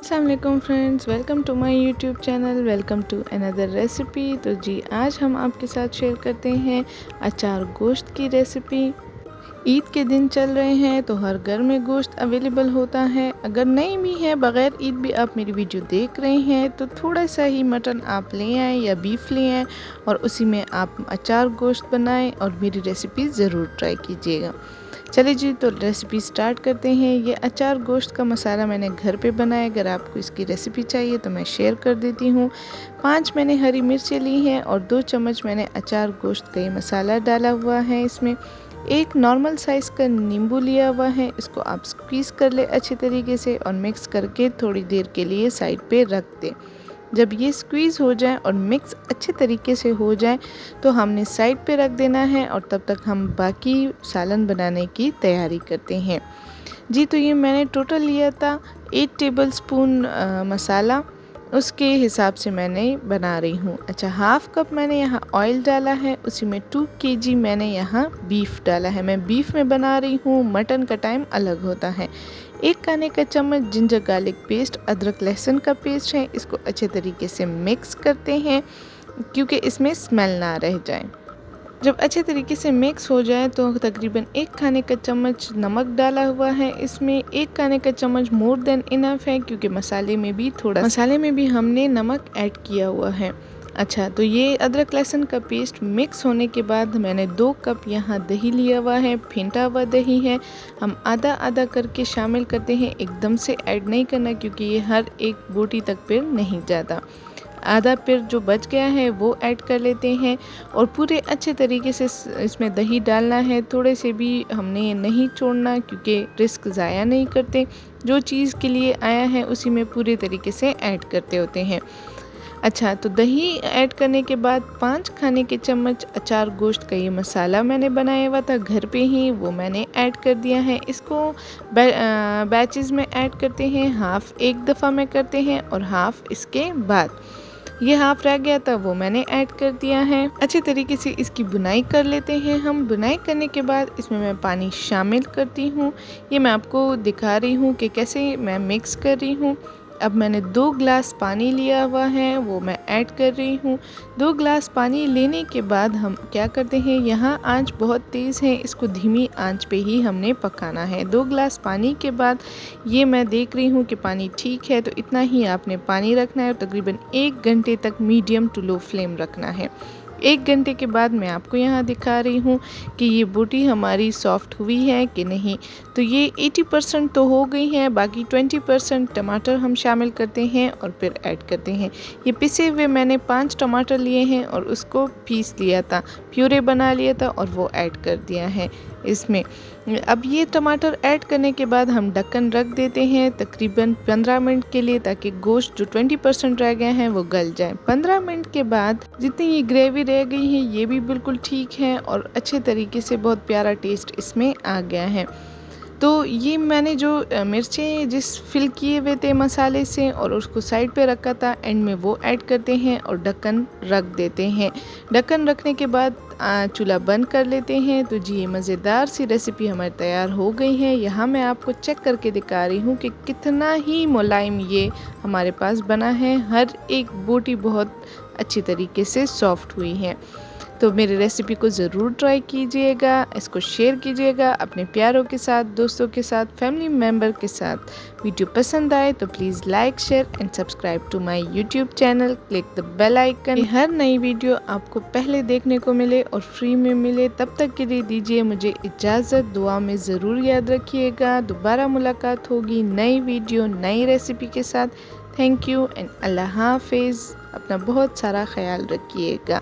अस्सलाम वालेकुम friends, welcome to my YouTube channel, welcome to another recipe. तो जी आज हम आपके साथ शेयर करते हैं अचार गोश्त की रेसिपी। ईद के दिन चल रहे हैं तो हर घर में गोश्त अवेलेबल होता है। अगर नहीं भी है, बग़ैर ईद भी आप मेरी वीडियो देख रहे हैं तो थोड़ा सा ही मटन आप ले आएँ या बीफ ले आएँ और उसी में आप अचार गोश्त बनाएं और मेरी रेसिपी ज़रूर ट्राई कीजिएगा। चलिए जी, तो रेसिपी स्टार्ट करते हैं। ये अचार गोश्त का मसाला मैंने घर पे बनाया। अगर आपको इसकी रेसिपी चाहिए तो मैं शेयर कर देती हूँ। 5 मैंने हरी मिर्चें ली हैं और 2 चम्मच मैंने अचार गोश्त का ये मसाला डाला हुआ है। इसमें एक नॉर्मल साइज़ का नींबू लिया हुआ है। इसको आप स्क्वीज़ कर ले अच्छे तरीके से और मिक्स करके थोड़ी देर के लिए साइड पे रख दें। जब ये स्क्वीज़ हो जाए और मिक्स अच्छे तरीके से हो जाए तो हमने साइड पे रख देना है और तब तक हम बाकी सालन बनाने की तैयारी करते हैं। जी, तो ये मैंने टोटल लिया था 8 टेबलस्पून मसाला, उसके हिसाब से मैंने बना रही हूँ। अच्छा, हाफ़ कप मैंने यहाँ ऑयल डाला है, उसी में 2 केजी मैंने यहाँ बीफ डाला है। मैं बीफ में बना रही हूँ, मटन का टाइम अलग होता है। 1 खाने का चम्मच जिंजर गार्लिक पेस्ट, अदरक लहसुन का पेस्ट है। इसको अच्छे तरीके से मिक्स करते हैं क्योंकि इसमें स्मेल ना रह जाए। जब अच्छे तरीके से मिक्स हो जाए तो तकरीबन 1 खाने का चम्मच नमक डाला हुआ है। इसमें 1 खाने का चम्मच मोर देन इनफ है क्योंकि मसाले में भी हमने नमक ऐड किया हुआ है। अच्छा, तो ये अदरक लहसुन का पेस्ट मिक्स होने के बाद मैंने 2 कप यहाँ दही लिया हुआ है, फेंटा हुआ दही है। हम आधा आधा करके शामिल करते हैं, एकदम से ऐड नहीं करना क्योंकि ये हर एक बोटी तक फिर नहीं जाता। आधा फिर जो बच गया है वो ऐड कर लेते हैं और पूरे अच्छे तरीके से इसमें दही डालना है। थोड़े से भी हमने नहीं छोड़ना क्योंकि रिस्क ज़ाया नहीं करते। जो चीज़ के लिए आया है उसी में पूरे तरीके से ऐड करते होते हैं। अच्छा, तो दही ऐड करने के बाद 5 खाने के चम्मच अचार गोश्त का ये मसाला मैंने बनाया हुआ था घर पे ही, वो मैंने ऐड कर दिया है। इसको बैचेस में ऐड करते हैं, हाफ़ एक दफ़ा में करते हैं और हाफ़ इसके बाद। ये हाफ रह गया था वो मैंने ऐड कर दिया है। अच्छे तरीके से इसकी बुनाई कर लेते हैं हम। बुनाई करने के बाद इसमें मैं पानी शामिल करती हूँ। ये मैं आपको दिखा रही हूँ कि कैसे मैं मिक्स कर रही हूँ। अब मैंने 2 ग्लास पानी लिया हुआ है, वो मैं ऐड कर रही हूँ। 2 ग्लास पानी लेने के बाद हम क्या करते हैं, यहाँ आंच बहुत तेज़ है, इसको धीमी आंच पे ही हमने पकाना है। 2 ग्लास पानी के बाद ये मैं देख रही हूँ कि पानी ठीक है, तो इतना ही आपने पानी रखना है और तकरीबन 1 घंटे तक मीडियम टू लो फ्लेम रखना है। 1 घंटे के बाद मैं आपको यहाँ दिखा रही हूँ कि ये बोटी हमारी सॉफ्ट हुई है कि नहीं। तो ये 80% तो हो गई है, बाकी 20% टमाटर हम शामिल करते हैं और फिर ऐड करते हैं। ये पिसे हुए मैंने 5 टमाटर लिए हैं और उसको पीस लिया था, प्यूरे बना लिया था और वो ऐड कर दिया है इसमें। अब ये टमाटर ऐड करने के बाद हम ढक्कन रख देते हैं तकरीबन 15 मिनट के लिए, ताकि गोश्त जो 20% रह गए हैं वो गल जाए। 15 मिनट के बाद जितनी ये ग्रेवी रह गई है ये भी बिल्कुल ठीक है और अच्छे तरीके से बहुत प्यारा टेस्ट इसमें आ गया है। तो ये मैंने जो मिर्चें जिस फिल किए हुए थे मसाले से और उसको साइड पे रखा था, एंड में वो ऐड करते हैं और ढक्कन रख देते हैं। ढक्कन रखने के बाद चूल्हा बंद कर लेते हैं। तो जी, ये मज़ेदार सी रेसिपी हमारी तैयार हो गई है। यहाँ मैं आपको चेक करके दिखा रही हूँ कि कितना ही मुलायम ये हमारे पास बना है। हर एक बोटी बहुत अच्छी तरीके से सॉफ्ट हुई है। तो मेरी रेसिपी को ज़रूर ट्राई कीजिएगा, इसको शेयर कीजिएगा अपने प्यारों के साथ, दोस्तों के साथ, फैमिली मेम्बर के साथ। वीडियो पसंद आए तो please like, share and subscribe to my YouTube channel. Click the bell icon. हर नई वीडियो आपको पहले देखने को मिले और फ्री में मिले। तब तक के लिए दीजिए मुझे इजाज़त। दुआ में ज़रूर याद रखिएगा। दोबारा मुलाकात होगी नई वीडियो नई रेसिपी के साथ। थैंक यू एंड अल्लाह हाफिज़। अपना बहुत सारा ख्याल रखिएगा।